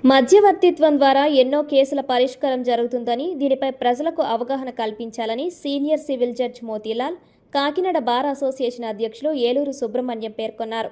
మధ్యవర్తిత్వం ద్వారా ఎన్నో కేసుల పరిష్కారం జరుగుతుందని, దీనిపై ప్రజలకు అవగాహన కల్పించాలని senior civil judge Motilal, Kakinada bar association అధ్యక్షులు ఏలూరు సుబ్రహ్మణ్యం పేర్కొన్నారు.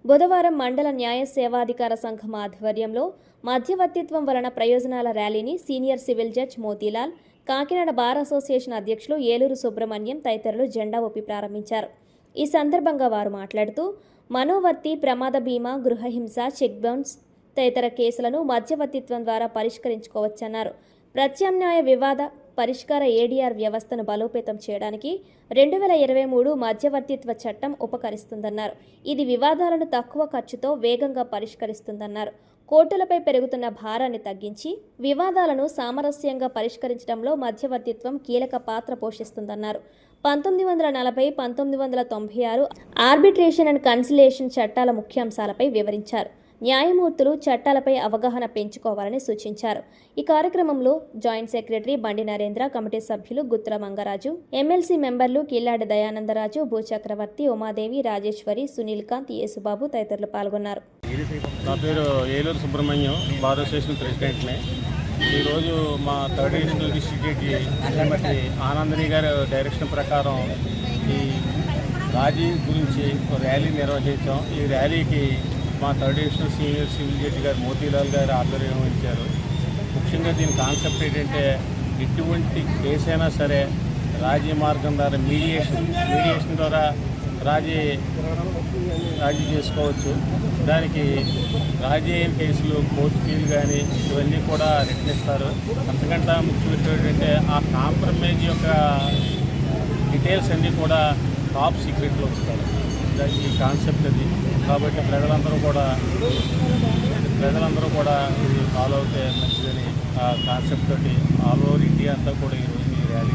బుధవారం మండల న్యాయ సేవాధికార సంఘం ఆధ్వర్యంలో మధ్యవర్తిత్వం వలన ప్రయోజనాల ర్యాలీని senior civil judge Motilal, Kakinada bar association అధ్యక్షులు ఏలూరు సుబ్రహ్మణ్యం తదితరులు జెండా ఊపి ప్రారంభించారు. ఈ సందర్భంగా వారు మాట్లాడుతూ, మనోవర్తి, ప్రమాద బీమా, గృహహింస, చెక్ బౌన్స్ తదితర కేసులను మధ్యవర్తిత్వం ద్వారా పరిష్కరించుకోవచ్చన్నారు. ప్రత్యామ్నాయ వివాద పరిష్కార ఏడీఆర్ వ్యవస్థను బలోపేతం చేయడానికి 2023 మధ్యవర్తిత్వ చట్టం ఉపకరిస్తుందన్నారు. ఇది వివాదాలను తక్కువ ఖర్చుతో వేగంగా పరిష్కరిస్తుందన్నారు. కోర్టులపై పెరుగుతున్న భారాన్ని తగ్గించి వివాదాలను సామరస్యంగా పరిష్కరించడంలో మధ్యవర్తిత్వం కీలక పాత్ర పోషిస్తుందన్నారు. 1940, 1996 ఆర్బిట్రేషన్ అండ్ కన్సిలేషన్ చట్టాల ముఖ్యాంశాలపై వివరించారు. న్యాయమూర్తులు చట్టాలపై అవగాహన పెంచుకోవాలని సూచించారు. ఈ కార్యక్రమంలో జాయింట్ సెక్రటరీ బండి నరేంద్ర, కమిటీ సభ్యులు గుత్తుల మంగరాజు, ఎమ్మెల్సీ మెంబర్లు కిల్లాడి దయానందరాజు, భూచక్రవర్తి, ఉమాదేవి, రాజేశ్వరి, సునీల్ కాంత్, యేసుబాబు తదితరులు పాల్గొన్నారు. నా పేరు ఏలూరు సుబ్రహ్మణ్యం, బార్ అసోసియేషన్ ప్రెసిడెంట్ని. ఈరోజు మా థర్డ్ డివిజనల్ డిస్ట్రిక్ట్ జడ్జి శ్రీమతి ఆనందని గారి డైరెక్షన్ ప్రకారం ఈ రాజీ గురించి ర్యాలీ నిర్వహించాం. ఈ ర్యాలీకి మా third divisional senior civil judge గారు మోతీలాల్ గారు ఆధ్వర్యం వహించారు. ముఖ్యంగా దీని కాన్సెప్ట్ ఏంటంటే, ఎటువంటి కేసు అయినా సరే రాజీ మార్గం ద్వారా మీడియేషన్ ద్వారా రాజీ చేసుకోవచ్చు. దానికి రాజీ అయిన కేసులు కోర్టు ఫీలు కానీ ఇవన్నీ కూడా రెట్టిస్తారు. అంతకంటే ముఖ్యం ఏంటంటే, ఆ కాంప్రమైజ్ యొక్క డీటెయిల్స్ అన్నీ కూడా టాప్ సీక్రెట్లో వస్తారు. ఈ కాన్సెప్ట్ అది. కాబట్టి ప్రజలందరూ కూడా ఇది ఫాలో అవుతే మంచిదని ఆ కాన్సెప్ట్ తోటి ఆల్ ఓవర్ ఇండియా అంతా కూడా ఈరోజు ఈ ర్యాలీ